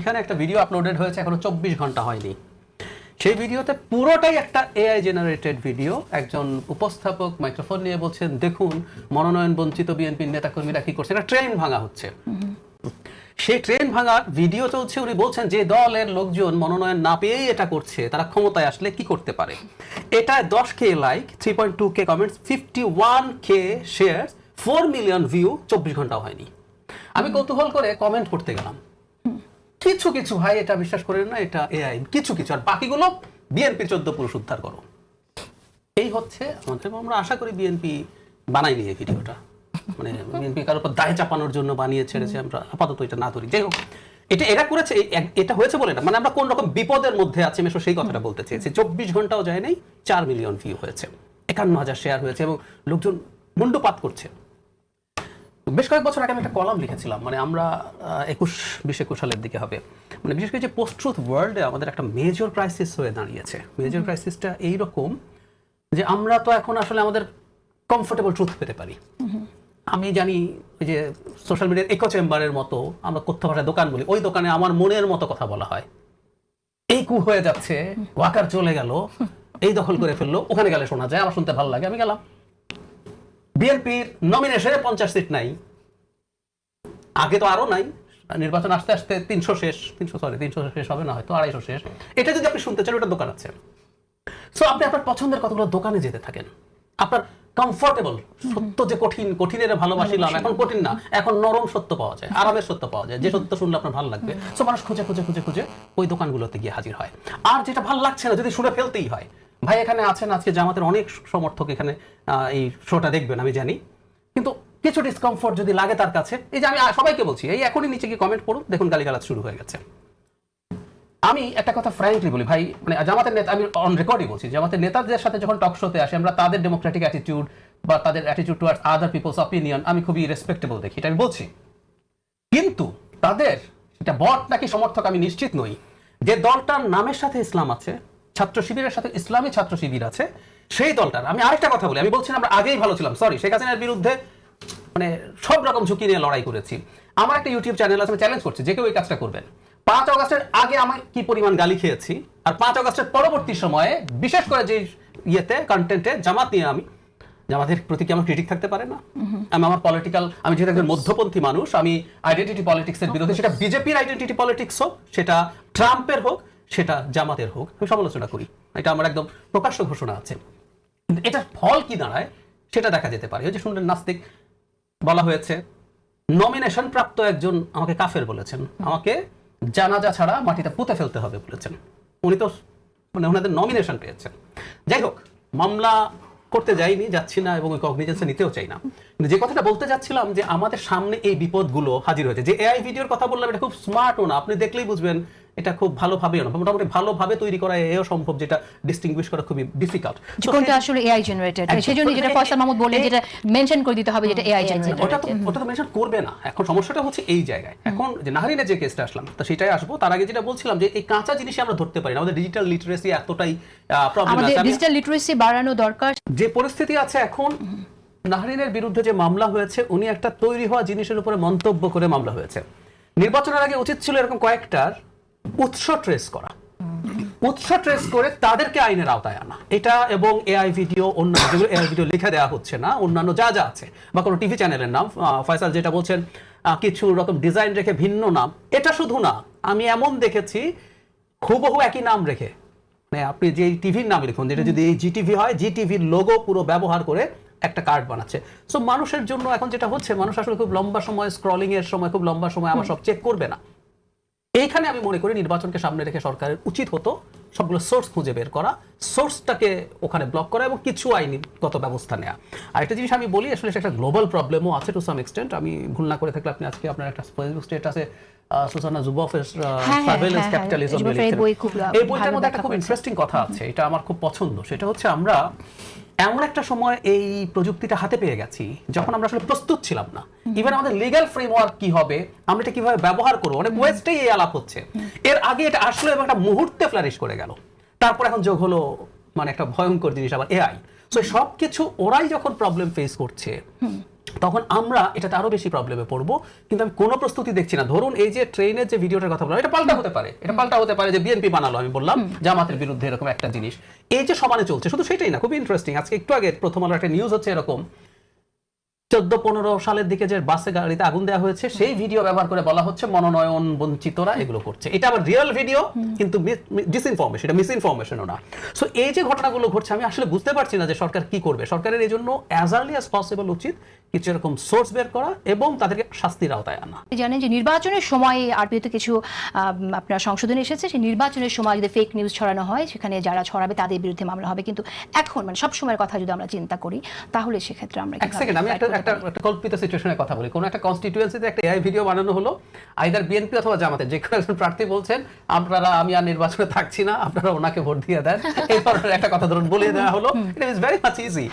ওইখানে একটা video uploaded হয়েছে, এখনো 24 ঘন্টা হয়নি। সেই ভিডিওতে পুরোটাই একটা এআই জেনারেটেড ভিডিও। একজন উপস্থাপক মাইক্রোফোন নিয়ে বলছেন, দেখুন মনোনয়ন বঞ্চিত বিএনপির নেতাকর্মীরা কি করছে, একটা ট্রেন ভাঙা হচ্ছে। সেই ট্রেন ভাঙার ভিডিও চলছে, উনি বলছেন যে দলের লোকজন মনোনয়ন না পেয়েই এটা করছে, তারা ক্ষমতায় আসলে কি করতে পারে। এটা 10K like, 3.2K comments, 51K share, 4 million view, 24 ঘন্টাও হয়নি। আমি কৌতূহল করে কমেন্ট করতে গেলাম, কিছু কিছু ভাই এটা বিশ্বাস করেন না, এটা এআই, কিছু কিছু, আর বাকিগুলো বিএনপি 14 পুরুষ উদ্ধার করো। এই হচ্ছে আমাদের, আমরা আশা করি বিএনপি বানাইনি এই ভিডিওটা, মানে বিএনপি কারোর উপর দায় চাপানোর জন্য বানিয়ে ছেড়েছে, আমরা আপাতত এটা না ধরি। যাই হোক, এটা এরা করেছে, এটা হয়েছে বলে না, মানে আমরা কোন রকম বিপদের মধ্যে আছি মেশো সেই কথাটা বলতে চেয়েছি। 24 ঘন্টাও যায় নাই, 4 মিলিয়ন ভিউ হয়েছে, 51,000 শেয়ার হয়েছে, এবং লোকজন মুন্ডুপাত করছে। বেশ কয়েক বছর আগে আমি একটা কলাম লিখেছিলাম, মানে আমরা 2021 সালের দিকে হবে, মানে বিশেষ করে যে পোস্ট ট্রুথ ওয়ার্ল্ডে আমাদের একটা মেজর ক্রাইসিস হয়ে দাঁড়িয়েছে। মেজর ক্রাইসিসটা এইরকম যে আমরা তো এখন আসলে আমাদের কমফোর্টেবল ট্রুথ পেতে পারি। আমি জানি ওই যে সোশ্যাল মিডিয়ার ইকো চেম্বারের মতো আমরা কথ্য ভাষায় দোকান বলি, ওই দোকানে আমার মনের মতো কথা বলা হয়। এই কু হয়ে যাচ্ছে, ওয়াকার চলে গেল, এই দখল করে ফেললো, ওখানে গেলে শোনা যায়, আমার শুনতে ভালো লাগে, আমি গেলাম। বিএনপির নমিনেশনে 50 সিট নাই, আগে তো আরো নাই, নির্বাচন আসতে আসতে 300 শেষ হবে না, হয়তো 250 শেষ। এটা যদি আপনি শুনতে চান, ওটা দোকান আছে। সো আপনি আপনার পছন্দের কতগুলো দোকানে যেতে থাকেন, আপনার কমফোর্টেবল সত্য, যে কঠিন, কঠিনের ভালোবাসিলাম, এখন কঠিন না, এখন নরম সত্য পাওয়া যায়, আরামের সত্য পাওয়া যায়, যে সত্য শুনলে আপনার ভালো লাগবে। সো মানুষ খুঁজে খুঁজে খুঁজে খুঁজে ওই দোকানগুলোতে গিয়ে হাজির হয়। আর যেটা ভালো লাগছে না, যদি শুনে ফেলতেই হয়, ভাই এখানে আছেন আজকে জামাতের অনেক সমর্থক এখানে এই শোটা দেখবেন আমি জানি, কিন্তু কিছু ডিসকমফোর্ট যদি লাগে তার কাছে, এই যে আমি সবাইকে বলছি, এই এখনই নিচে গিয়ে কমেন্ট করুন, দেখুন গালিগালাজ শুরু হয়ে গেছে। আমি একটা কথা ফ্র্যাঙ্কলি বলি ভাই, মানে জামাতের নেতা, আমি অন রেকর্ডই বলছি, জামাতের নেতাদের সাথে যখন টক শোতে আসে, আমরা তাদের ডেমোক্রেটিক অ্যাটিটিউড বা তাদের অ্যাটিটিউড টুয়ার্ডস আদার পিপলস অপিনিয়ন আমি খুবই রেসপেক্টেবল দেখি, এটা আমি বলছি। কিন্তু তাদের এটা বট নাকি সমর্থক আমি নিশ্চিত নই। যে দলটার নামের সাথে ইসলাম আছে, ছাত্র শিবিরের সাথে ইসলামী ছাত্র শিবির আছে, সেই দলটার, আমি আরেকটা কথা বলি, আমি বলছি না আমরা আগেই ভালো ছিলাম, সরি, শেখ হাসিনার বিরুদ্ধে মানে সব রকম ঝুঁকি নিয়ে লড়াই করেছি। আমার একটা ইউটিউব চ্যানেল আছে, আমি চ্যালেঞ্জ করছি যে কেউ এই কাজটা করবেন। 5 আগস্টের আগে আমি কি পরিমাণ গালি খেয়েছি, আর 5 আগস্টের পরবর্তী সময়ে বিশেষ করে যে ইয়েতে কন্টেন্টে জামাত নিয়ে, আমি জামাতের প্রতি কি আমার ক্রিটিক থাকতে পারে না? আমি আমার পলিটিক্যাল, আমি যেহেতু একজন মধ্যপন্থী মানুষ, আমি আইডেন্টিটি পলিটিক্সের বিরুদ্ধে, সেটা বিজেপির আইডেন্টিটি পলিটিক্স হোক, সেটা ট্রাম্পের হোক, সেটা জামাতের হোক, আমি সমালোচনা করি, এটা আমার একদম প্রকাশ্য ঘোষণা আছে। কিন্তু এটার ফল কি দাঁড়ায় সেটা দেখা যেতে পারে। ওই যে শুনলেন নাস্তিক বলা হয়েছে, নমিনেশন প্রাপ্ত একজন আমাকে কাফের বলেছেন, আমাকে জানাজা ছাড়া মাটিতে পুঁতে ফেলতে হবে বলেছেন। উনি তো মানে ওনাদের নমিনেশন পেয়েছেন। যাই হোক, মামলা করতে যাইনি, যাচ্ছি না, এবং ওই কগনিজেন্সে নিতেও চাই না। কিন্তু যে কথাটা বলতে যাচ্ছিলাম, যে আমাদের সামনে এই বিপদগুলো হাজির হয়েছে। যে এআই ভিডিওর কথা বললাম, এটা খুব স্মার্টও না, আপনি দেখলেই বুঝবেন এটা খুব ভালোভাবেও না, মোটামুটি ভালোভাবে তৈরি করা এও সম্ভব, যেটা ডিস্টিংগুইশ করা খুবই ডিফিকাল্ট। কোনটা আসলে এআই জেনারেটেড, সেজন্য যেটা ফয়সাল মাহমুদ বলেন, যেটা মেনশন করে দিতে হবে যেটা এআই জেনারেটেড, ওটা তো মেনশন করবে না। এখন সমস্যাটা হচ্ছে এই জায়গায়, এখন যে নাহরিনের যে কেসটা আসলাম, তো সেটাই আসবো। তার আগে যেটা বলছিলাম, যে এই কাঁচা জিনিস আমরা ধরতে পারি না, আমাদের ডিজিটাল লিটারেসি এতটাই প্রবলেম আছে, আমাদের ডিজিটাল লিটারেসি বাড়ানো দরকার। যে পরিস্থিতি আছে এখন, নাহরিনের বিরুদ্ধে যে মামলা হয়েছে, উনি একটা তৈরি হওয়া জিনিসের উপরে মন্তব্য করে মামলা হয়েছে। নির্বাচনের আগে উচিত ছিল এরকম কয়েকটার উৎস ট্রেস করা, উৎস ট্রেস করে তাদেরকে আইনের আওতায় আনা। এটা এবং এআই ভিডিও, অন্যান্য যেগুলো এআই ভিডিও লিখে দেওয়া হচ্ছে না, অন্যান্য যা যা আছে, বা কোনো টিভি চ্যানেলের নাম, ফয়সাল যেটা বলছেন কিছু রকম ডিজাইন রেখে ভিন্ন নাম, এটা শুধু না, আমি এমন দেখেছি হুবহু একই নাম রেখে, মানে আপনি যে টিভির নাম লিখুন, যেটা যদি এই জিটিভি হয়, জিটিভির লোগো পুরো ব্যবহার করে একটা কার্ড বানাচ্ছে। সো মানুষের জন্য এখন যেটা হচ্ছে, মানুষ আসলে খুব লম্বা সময় স্ক্রলিং এর সময়, খুব লম্বা সময় আমার সব চেক করবে না। এইখানে আমি মনে করি নির্বাচনকে সামনে রেখে সরকারের উচিত হতো সবগুলো সোর্স খুঁজে বের করা, সোর্সটাকে ওখানে ব্লক করা, এবং কিছু আইনগত ব্যবস্থা নেওয়া। আর একটা জিনিস আমি বলি, আসলে একটা গ্লোবাল প্রবলেমও আছে টু সাম এক্সটেন্ট। আমি ভুল না করে থাকলে আপনি আজকে আপনার একটা ফেসবুক স্ট্যাটাসে সুসানা জুবফের সার্ভেইলেন্স ক্যাপিটালিজম, এই বইটার মধ্যে একটা খুব ইন্টারেস্টিং কথা আছে, এটা আমার খুব পছন্দ। সেটা হচ্ছে, আমরা এমন একটা সময় এই প্রযুক্তিটা হাতে পেয়ে গেছি যখন আমরা আসলে প্রস্তুত ছিলাম না। ইভেন আমাদের লিগ্যাল ফ্রেমওয়ার্ক কি হবে, আমরা এটা কিভাবে ব্যবহার করবো, অনেক ওয়েস্টেই এই আলাপ হচ্ছে। এর আগে এটা আসলে এবং একটা মুহূর্তে ফ্লারিশ করে গেল, তারপর এখন যোগ হলো মানে একটা ভয়ঙ্কর জিনিস আবার এআই। সো সবকিছু ওরাই যখন প্রবলেম ফেস করছে, তখন আমরা এটাতে আরো বেশি প্রবলেমে পড়বো। কিন্তু আমি কোনো প্রস্তুতি দেখছি না। ধরুন এই যে ট্রেনের যে ভিডিওটার কথা বললাম, এটা পাল্টা হতে পারে, এটা পাল্টা হতে পারে যে বিএনপি বানালো, আমি বললাম জামাতের বিরুদ্ধে এরকম একটা জিনিস, এই যে সমানে চলছে, শুধু সেটাই না, খুবই ইন্টারেস্টিং। আজকে একটু আগে প্রথম আলো একটা নিউজ হচ্ছে এরকম, 14-15 সালের দিকে যে বাসে গাড়িতে আগুন দেওয়া হয়েছে সেই ভিডিও ব্যবহার করে বলা হচ্ছে মনোনয়ন বঞ্চিতরা এগুলো করছে। এটা আবার রিয়েল ভিডিও, কিন্তু ডিসইনফরমেশন, এটা মিসইনফরমেশনও না। সো এই যে ঘটনাগুলো ঘটছে, আমি আসলে বুঝতে পারছি না যে সরকার কি করবে। সরকারের এই জন্য অ্যাজ আর্লি অ্যাজ পসিবল উচিত কিছু এরকম সোর্স বের করা এবং তাদেরকে শাস্তির আওতায় আনা। জানেন যে নির্বাচনের সময় আরপিওতে কিছু আপনার সংশোধন এসেছে, সেই নির্বাচনের সময় যদি ফেক নিউজ ছড়ানো হয় সেখানে যারা ছড়াবে তাদের বিরুদ্ধে মামলা হবে। কিন্তু এখন মানে সব সময়ের কথা যদি আমরা চিন্তা করি তাহলে সেক্ষেত্রে আমরা এক সেকেন্ড, আমি একটা কল্পিত সিচুয়েশনের কথা বলি। কোন একটা কনস্টিটিউয়েন্সিতে একটা এআই ভিডিও বানানো হলো, আইদার বিএনপি অথবা জামাতের যে কোনো একজন প্রার্থী বলছেন আপনারা, আমি আর নির্বাচনে থাকছি না, আপনারা ওনাকে ভোট দিয়ে দেন, এই ধরনের একটা কথা ধরুন বলে দেওয়া হলো। It is very much easy.